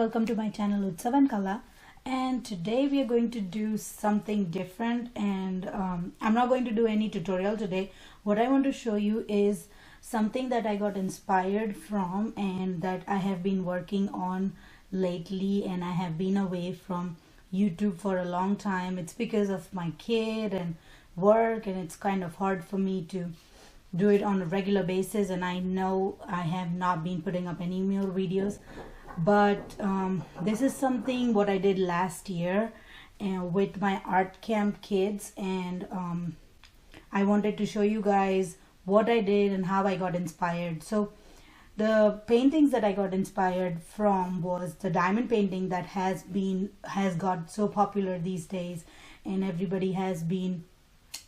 welcome to my channel Utsav and Kala, and today we are going to do something different. And I'm not going to do any tutorial today. What I want to show you is something that I got inspired from and that I have been working on lately, and I have been away from YouTube for a long time. It's because of my kid and work, and it's kind of hard for me to do it on a regular basis, and I know I have not been putting up any more videos, but this is something what I did last year with my art camp kids, and I wanted to show you guys what I did and how I got inspired. So the paintings that I got inspired from was the diamond painting that has got so popular these days, and everybody has been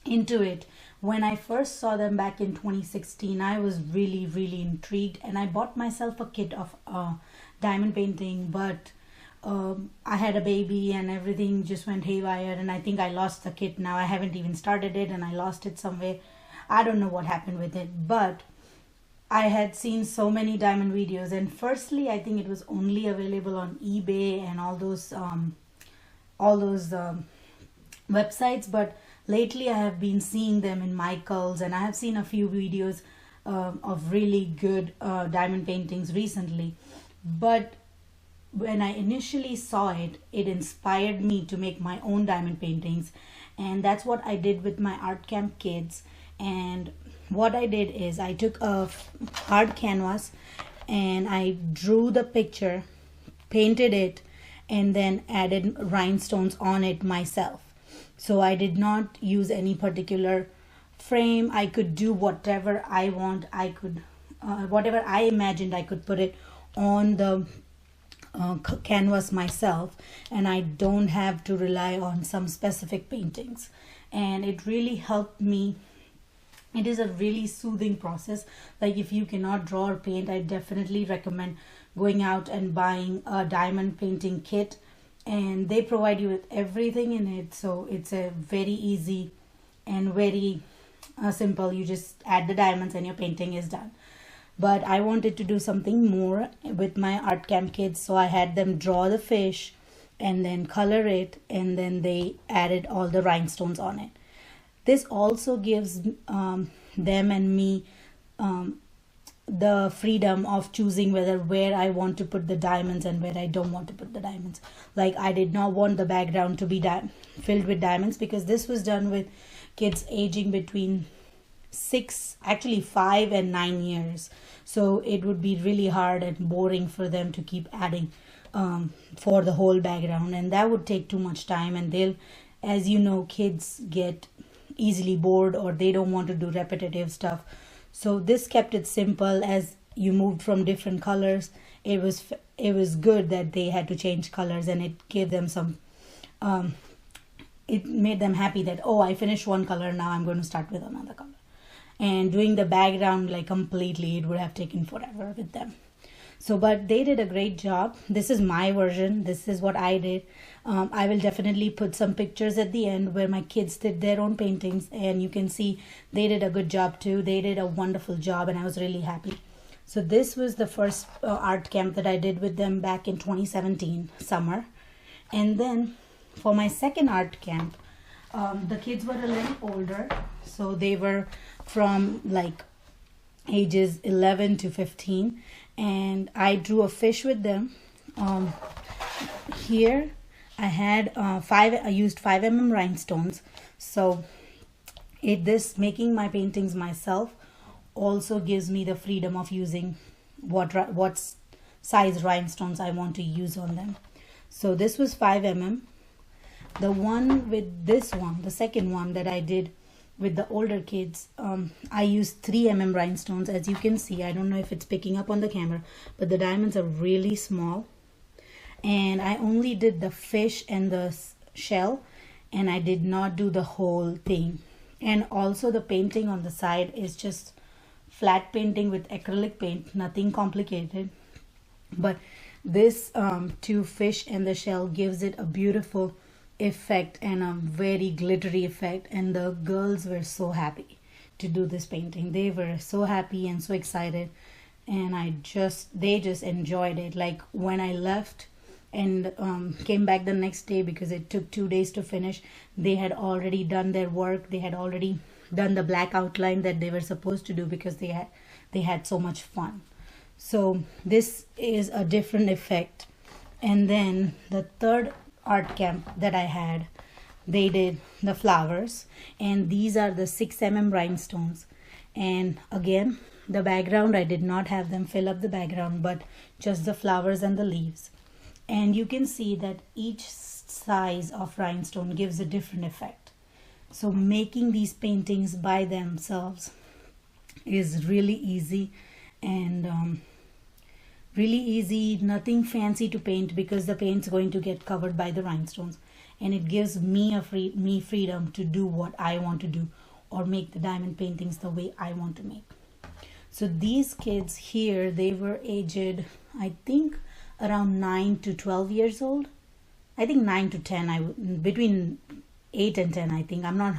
into it. When I first saw them back in 2016, I was really intrigued, and I bought myself a kit of diamond painting, but I had a baby and everything just went haywire, and I think I lost the kit. Now I haven't even started it, and I lost it somewhere. I don't know what happened with it, but I had seen so many diamond videos, and firstly I think it was only available on eBay and all those websites, but lately I have been seeing them in Michael's, and I have seen a few videos of really good diamond paintings recently. But when I initially saw it, it inspired me to make my own diamond paintings, and that's what I did with my art camp kids. And what I did is I took a hard canvas and I drew the picture, painted it, and then added rhinestones on it myself. So I did not use any particular frame. I could do whatever I want. I could whatever I imagined, I could put it on the canvas myself, and I don't have to rely on some specific paintings. And it really helped me. It is a really soothing process. Like, if you cannot draw or paint, I definitely recommend going out and buying a diamond painting kit, and they provide you with everything in it. So it's a very easy and very simple. You just add the diamonds and your painting is done. But I wanted to do something more with my art camp kids, so I had them draw the fish and then color it, and then they added all the rhinestones on it. This also gives them and me the freedom of choosing where I want to put the diamonds and where I don't want to put the diamonds. Like, I did not want the background to be filled with diamonds, because this was done with kids aging between 5 and 9 years. So it would be really hard and boring for them to keep adding for the whole background, and that would take too much time, and they'll, as you know, kids get easily bored or they don't want to do repetitive stuff. So this kept it simple. As you moved from different colors, it was good that they had to change colors, and it gave them some it made them happy that, oh, I finished one color, now I'm going to start with another color. And doing the background like completely, it would have taken forever with them. So, but they did a great job. This is my version. This is what I did. I will definitely put some pictures at the end where my kids did their own paintings, and you can see they did a good job too. They did a wonderful job, and I was really happy. So this was the first art camp that I did with them back in 2017 summer. And then for my second art camp, the kids were a little older, so they were from like ages 11 to 15, and I drew a fish with them. Here I had I used 5mm rhinestones. So making my paintings myself also gives me the freedom of using what size rhinestones I want to use on them. So this was 5mm. The one with the second one that I did with the older kids, I used 3mm rhinestones. As you can see, I don't know if it's picking up on the camera, but the diamonds are really small, and I only did the fish and the shell, and I did not do the whole thing. And also the painting on the side is just flat painting with acrylic paint, nothing complicated. But this two fish and the shell gives it a beautiful effect and a very glittery effect, and the girls were so happy to do this painting. They were so happy and so excited, and they just enjoyed it. Like, when I left, and came back the next day because it took 2 days to finish. They had already done their work. They had already done the black outline that they were supposed to do because they had so much fun. So this is a different effect. And then the third art camp that I had, they did the flowers, and these are the 6 mm rhinestones. And again, the background, I did not have them fill up the background, but just the flowers and the leaves. And you can see that each size of rhinestone gives a different effect. So making these paintings by themselves is really easy, and really easy, nothing fancy to paint because the paint's going to get covered by the rhinestones, and it gives me freedom to do what I want to do or make the diamond paintings the way I want to make. So these kids here, they were aged, I think, around 9 to 12 years old. I think 9 to 10, between 8 and 10, I think. I'm not,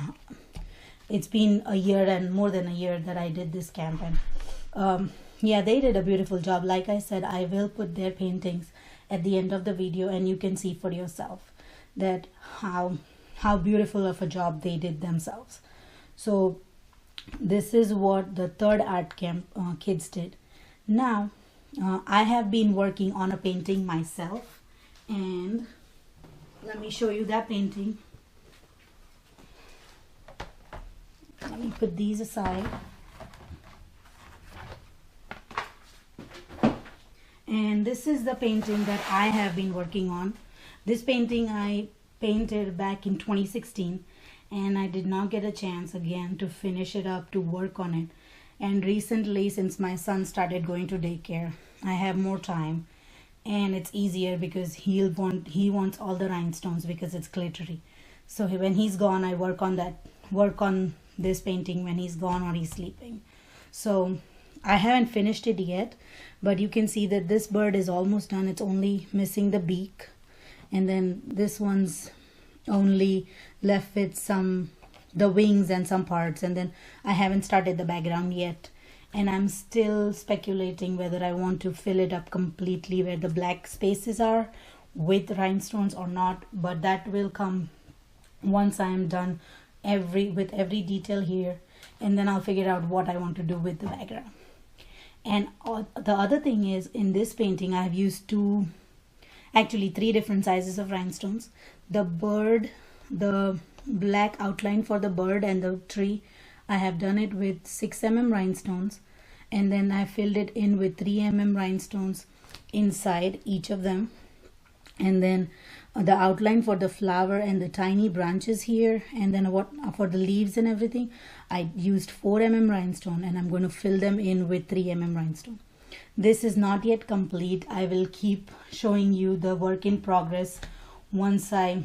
it's been a year and more than a year that I did this camp, and yeah, they did a beautiful job. Like I said, I will put their paintings at the end of the video, and you can see for yourself that how beautiful of a job they did themselves. So this is what the third art camp kids did. Now I have been working on a painting myself, and let me show you that painting. Let me put these aside. And this is the painting that I have been working on. This painting I painted back in 2016, and I did not get a chance again to finish it up, to work on it. And recently, since my son started going to daycare, I have more time, and it's easier because he wants all the rhinestones because it's glittery. So when he's gone, I work on this painting when he's gone or he's sleeping. So I haven't finished it yet, but you can see that this bird is almost done. It's only missing the beak, and then this one's only left with the wings and some parts, and then I haven't started the background yet, and I'm still speculating whether I want to fill it up completely where the black spaces are with rhinestones or not, but that will come once I am done with every detail here, and then I'll figure out what I want to do with the background. And the other thing is, in this painting I have used three different sizes of rhinestones. The bird, the black outline for the bird and the tree, I have done it with 6 mm rhinestones, and then I filled it in with 3 mm rhinestones inside each of them. And then the outline for the flower and the tiny branches here, and then for the leaves and everything, I used 4 mm rhinestone, and I'm going to fill them in with 3 mm rhinestone. This is not yet complete. I will keep showing you the work in progress once I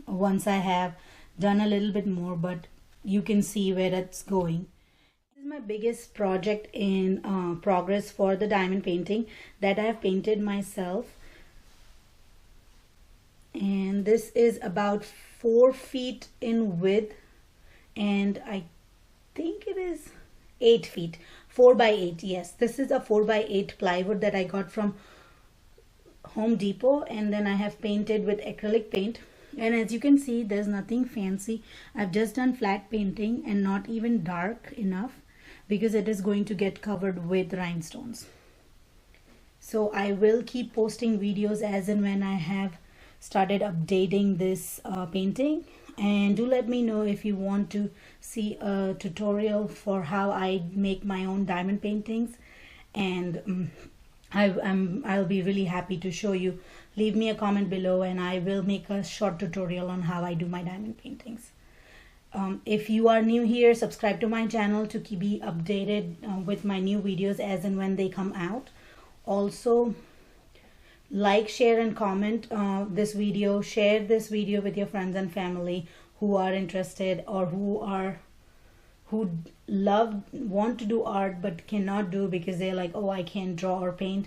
have done a little bit more, but you can see where it's going. This is my biggest project in progress for the diamond painting that I have painted myself. And this is about 4 feet in width, and I think it is 8 feet, 4 by 8. Yes, this is a 4 by 8 plywood that I got from Home Depot, and then I have painted with acrylic paint. And as you can see, there's nothing fancy. I've just done flat painting and not even dark enough because it is going to get covered with rhinestones. So I will keep posting videos as and when I have started updating this painting, and do let me know if you want to see a tutorial for how I make my own diamond paintings, and I'll be really happy to show you. Leave me a comment below and I will make a short tutorial on how I do my diamond paintings. If you are new here, subscribe to my channel to be updated with my new videos as and when they come out. Also, like, share and comment this video. Share this video with your friends and family who are interested or who want to do art but cannot do because they're like, oh, I can't draw or paint.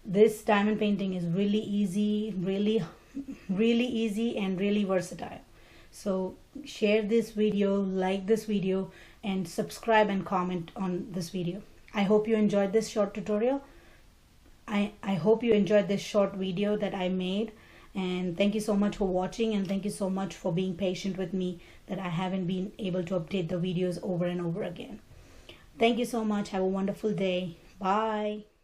This diamond painting is really easy, really easy and really versatile. So share this video, like this video, and subscribe and comment on this video. I hope you enjoyed this short tutorial. I hope hope you enjoyed this short video that I made, and thank you so much for watching, and thank you so much for being patient with me that I haven't been able to update the videos over and over again. Thank you so much. Have a wonderful day. Bye.